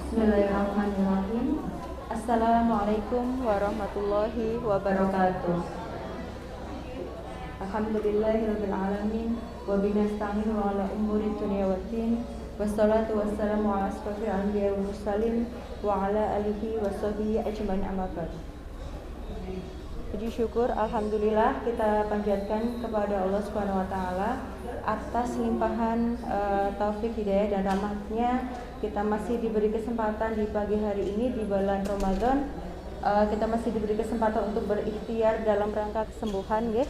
Bismillahirrahmanirrahim. Assalamualaikum warahmatullahi wabarakatuh. Alhamdulillahirabbil alamin wa binasta'inu ala umuri dunya waddin. Wassalatu wassalamu ala asrofil anbiya'i wal mursalin wa ala alihi wa sahbihi ajmain amma ba'd. Puji syukur alhamdulillah kita panjatkan kepada Allah Subhanahu wa taala atas limpahan taufik hidayah dan rahmatnya. Kita masih diberi kesempatan di pagi hari ini di bulan Ramadan. Kita masih diberi kesempatan untuk berikhtiar dalam rangka kesembuhan, nggih.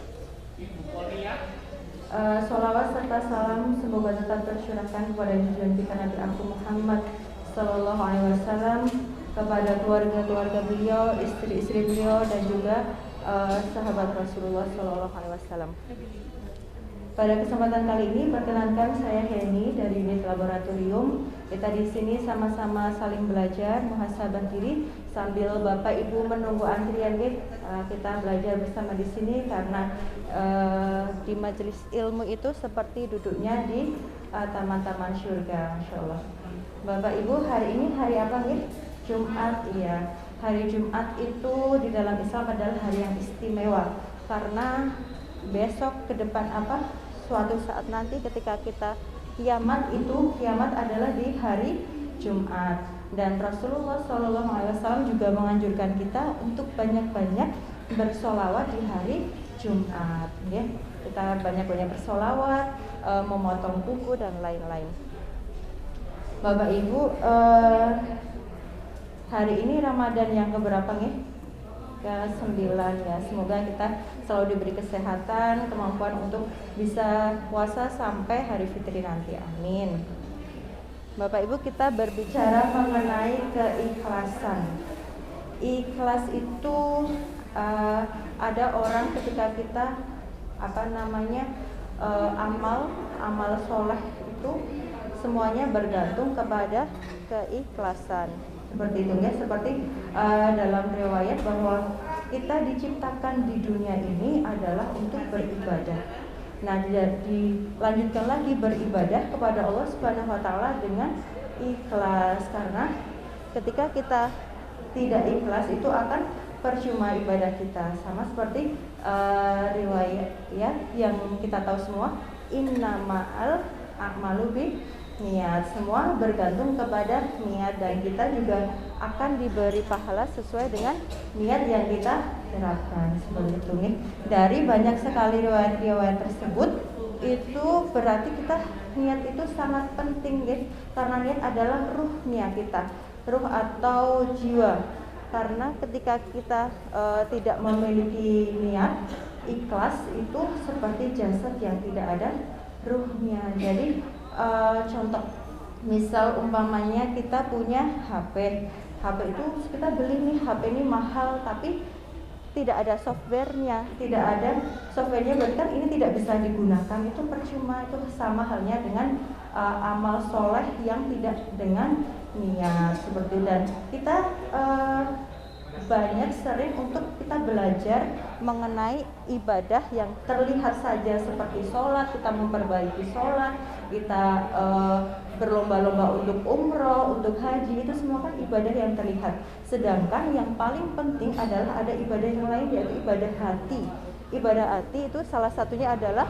Sholawat serta salam semoga tetap tercurahkan kepada junjungan kita Nabi Muhammad sallallahu alaihi wasallam, kepada keluarga-keluarga beliau, istri-istri beliau, dan juga sahabat Rasulullah sallallahu alaihi wasallam. Pada kesempatan kali ini perkenankan saya Heni dari unit laboratorium. Kita di sini sama-sama saling belajar, muhasabah diri sambil Bapak Ibu menunggu antrian. Kita belajar bersama di sini karena di majelis ilmu itu seperti duduknya di taman-taman surga, insyaallah. Bapak Ibu, hari ini hari apa nih? Jumat, iya. Hari Jumat itu di dalam Islam adalah hari yang istimewa karena besok ke depan suatu saat nanti ketika kita kiamat adalah di hari Jumat, dan Rasulullah SAW juga menganjurkan kita untuk banyak-banyak bersolawat di hari Jumat, ya. Kita banyak-banyak bersolawat, memotong kuku dan lain-lain. Bapak Ibu, hari ini Ramadan yang keberapa nih? Ke-9 ya. Semoga kita selalu diberi kesehatan, kemampuan untuk bisa puasa sampai hari fitri nanti. Amin. Bapak Ibu, kita berbicara mengenai keikhlasan. Ikhlas itu ada orang ketika kita amal soleh itu semuanya bergantung kepada keikhlasan. Seperti itu ya, seperti dalam riwayat bahwa kita diciptakan di dunia ini adalah untuk beribadah. Nah, dilanjutkan lagi beribadah kepada Allah Subhanahu wa taala dengan ikhlas, karena ketika kita tidak ikhlas itu akan percuma ibadah kita. Sama seperti riwayat ya yang kita tahu semua, innamal a'malu niat, semua bergantung kepada niat, dan kita juga akan diberi pahala sesuai dengan niat yang kita terapkan. Seperti itu nih. Dari banyak sekali riwayat-riwayat tersebut, itu berarti kita niat itu sangat penting, guys, karena niat adalah ruhnya kita, ruh atau jiwa. Karena ketika kita tidak memiliki niat, ikhlas itu seperti jasad yang tidak ada ruhnya. Jadi contoh, misal umpamanya kita punya HP itu kita beli nih, HP ini mahal tapi tidak ada softwarenya, berarti kan ini tidak bisa digunakan, itu percuma. Itu sama halnya dengan amal soleh yang tidak dengan niat, seperti itu. Dan kita banyak sering untuk kita belajar mengenai ibadah yang terlihat saja seperti sholat, kita memperbaiki sholat, kita berlomba-lomba untuk umroh, untuk haji, itu semua kan ibadah yang terlihat. Sedangkan yang paling penting adalah ada ibadah yang lain, yaitu ibadah hati. Ibadah hati itu salah satunya adalah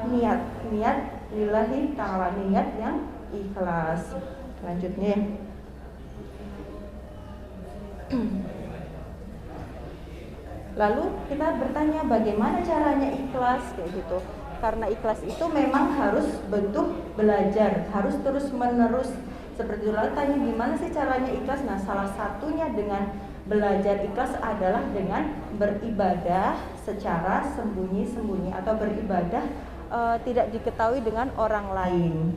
niat lillahi ta'ala, niat yang ikhlas. Selanjutnya, lalu kita bertanya bagaimana caranya ikhlas, kayak gitu. Karena ikhlas itu memang harus bentuk belajar, harus terus menerus. Seperti itu. Lalu tanya gimana sih caranya ikhlas? Nah, salah satunya dengan belajar ikhlas adalah dengan beribadah secara sembunyi-sembunyi, atau beribadah tidak diketahui dengan orang lain.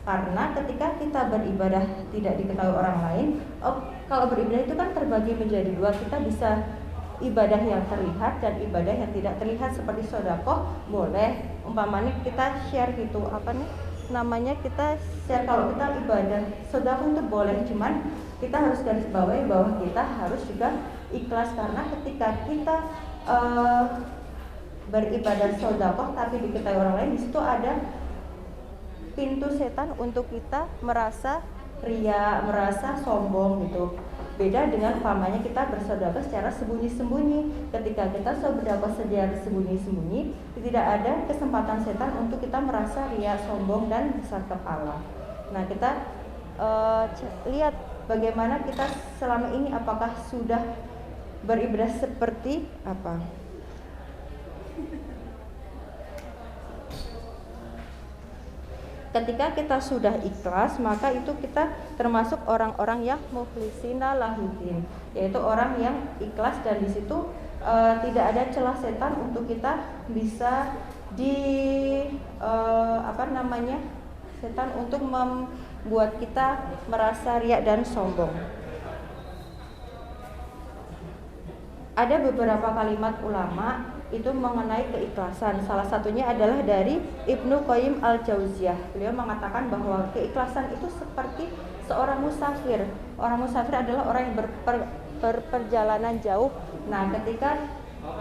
Karena ketika kita beribadah tidak diketahui orang lain, kalau beribadah itu kan terbagi menjadi dua. Kita bisa ibadah yang terlihat dan ibadah yang tidak terlihat. Seperti sedekah boleh, umpamanya kita share gitu, kita share. Kalau kita ibadah sedekah itu boleh, cuman kita harus garis bawahi bahwa kita harus juga ikhlas. Karena ketika kita beribadah sedekah tapi diketahui orang lain, di situ ada pintu setan untuk kita merasa ria, merasa sombong gitu. Beda dengan umpamanya kita bersedekah secara sembunyi-sembunyi. Ketika kita bersedekah secara sembunyi-sembunyi, tidak ada kesempatan setan untuk kita merasa ria, sombong dan besar kepala. Nah, kita lihat bagaimana kita selama ini, apakah sudah beribadah seperti apa. Ketika kita sudah ikhlas, maka itu kita termasuk orang-orang yang mukhlisina lahuddin, yaitu orang yang ikhlas, dan di situ tidak ada celah setan untuk kita bisa setan untuk membuat kita merasa riak dan sombong. Ada beberapa kalimat ulama itu mengenai keikhlasan. Salah satunya adalah dari Ibnu Qayyim al-Jauziyah. Beliau mengatakan bahwa keikhlasan itu seperti seorang musafir. Orang musafir adalah orang yang berperjalanan jauh. Nah, ketika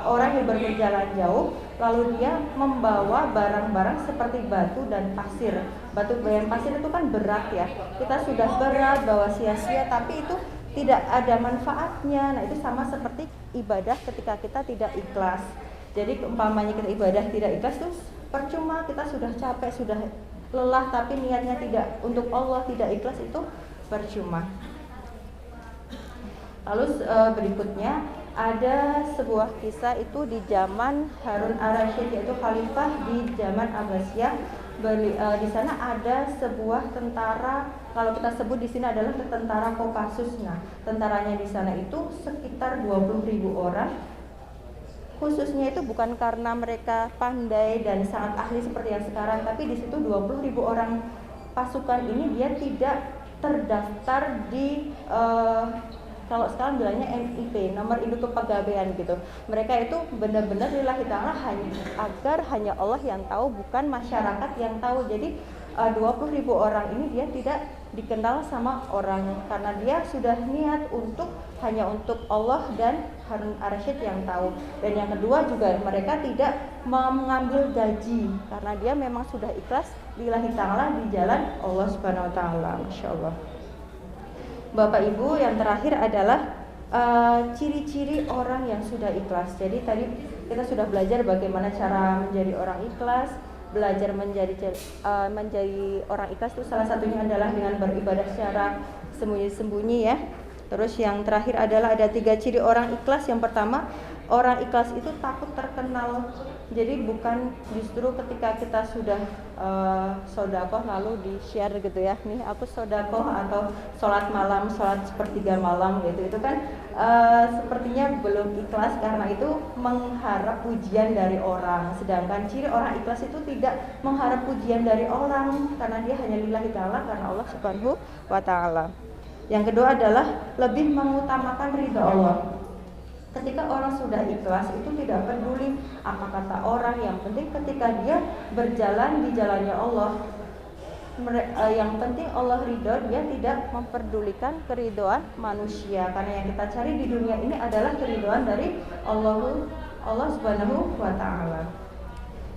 orang yang berperjalanan jauh, lalu dia membawa barang-barang seperti batu dan pasir. Batu dan pasir itu kan berat ya. Kita sudah berat, bawa sia-sia, tapi itu tidak ada manfaatnya. Nah, itu sama seperti ibadah ketika kita tidak ikhlas. Jadi umpamanya kita ibadah tidak ikhlas itu percuma, kita sudah capek, sudah lelah, tapi niatnya tidak untuk Allah, tidak ikhlas, itu percuma. Lalu berikutnya ada sebuah kisah itu di zaman Harun ar-Rasyid, yaitu khalifah di zaman Abbasiyah. Di sana ada sebuah tentara, kalau kita sebut di sini adalah tentara Kopassus. Nah, tentaranya di sana itu sekitar 20.000 orang. Khususnya itu bukan karena mereka pandai dan sangat ahli seperti yang sekarang, tapi di situ 20.000 orang pasukan ini dia tidak terdaftar di kalau sekarang bilangnya NIP, nomor induk kepegawaian gitu. Mereka itu benar-benar lillahi ta'ala agar hanya Allah yang tahu, bukan masyarakat yang tahu. Jadi 20.000 orang ini dia tidak dikenal sama orang, karena dia sudah niat hanya untuk Allah dan Harun ar-Rasyid yang tahu. Dan yang kedua juga mereka tidak mengambil gaji, karena dia memang sudah ikhlas lillahi ta'ala di jalan Allah Subhanahu wa taala. Masyaallah. Bapak Ibu, yang terakhir adalah ciri-ciri orang yang sudah ikhlas. Jadi tadi kita sudah belajar bagaimana cara menjadi orang ikhlas, belajar menjadi orang ikhlas itu salah satunya adalah dengan beribadah secara sembunyi-sembunyi ya. Terus yang terakhir adalah ada 3 ciri orang ikhlas. Yang pertama, orang ikhlas itu takut terkenal. Jadi bukan justru ketika kita sudah sodakoh lalu di-share gitu ya, nih aku sodakoh atau sholat malam, sholat sepertiga malam gitu. Itu kan sepertinya belum ikhlas, karena itu mengharap pujian dari orang. Sedangkan ciri orang ikhlas itu tidak mengharap pujian dari orang, karena dia hanya lillahi ta'ala, karena Allah Subhanahu wa ta'ala. Yang kedua adalah lebih mengutamakan ridha Allah. Ketika orang sudah ikhlas itu tidak peduli apa kata orang, yang penting ketika dia berjalan di jalannya Allah, yang penting Allah ridho, dia tidak memperdulikan keridhoan manusia, karena yang kita cari di dunia ini adalah keridhoan dari Allah Subhanahu wa ta'ala.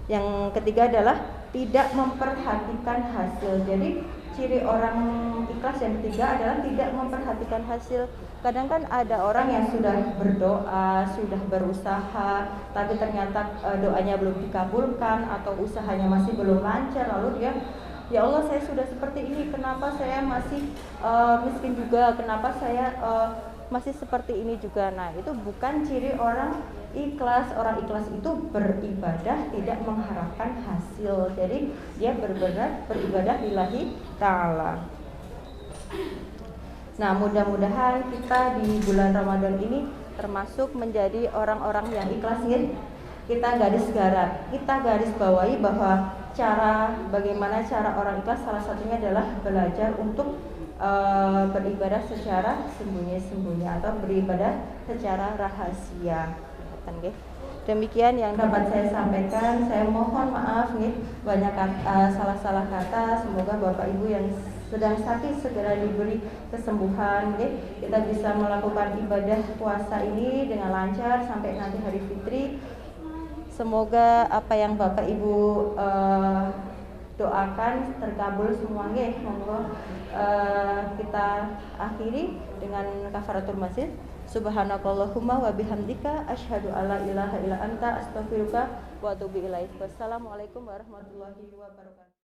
Yang ketiga adalah tidak memperhatikan hasil. Jadi ciri orang ikhlas yang ketiga adalah tidak memperhatikan hasil. Kadang kan ada orang yang sudah berdoa, sudah berusaha, tapi ternyata doanya belum dikabulkan atau usahanya masih belum lancar, lalu dia, ya Allah, saya sudah seperti ini, kenapa saya masih miskin juga, kenapa saya masih seperti ini juga. Nah, itu bukan ciri orang ikhlas. Orang ikhlas itu beribadah tidak mengharapkan hasil. Jadi dia benar-benar beribadah lillahi ta'ala. Nah, mudah-mudahan kita di bulan Ramadan ini termasuk menjadi orang-orang yang ikhlas ya. Kita garis bawahi bahwa bagaimana cara orang ikhlas, salah satunya adalah belajar untuk beribadah secara sembunyi-sembunyi atau beribadah secara rahasia. Demikian yang dapat saya sampaikan. Saya mohon maaf nih banyak salah-salah kata. Semoga Bapak Ibu yang sedang sakit segera diberi kesembuhan. Kita bisa melakukan ibadah puasa ini dengan lancar sampai nanti hari fitri. Semoga apa yang Bapak Ibu doakan doakan terkabul semua nggih. Monggo kita akhiri dengan kafaratul masjid. Subhanakallahumma wa bihamdika asyhadu alla ilaha illa anta astaghfiruka wa atubu ilaik. Wassalamualaikum warahmatullahi wabarakatuh.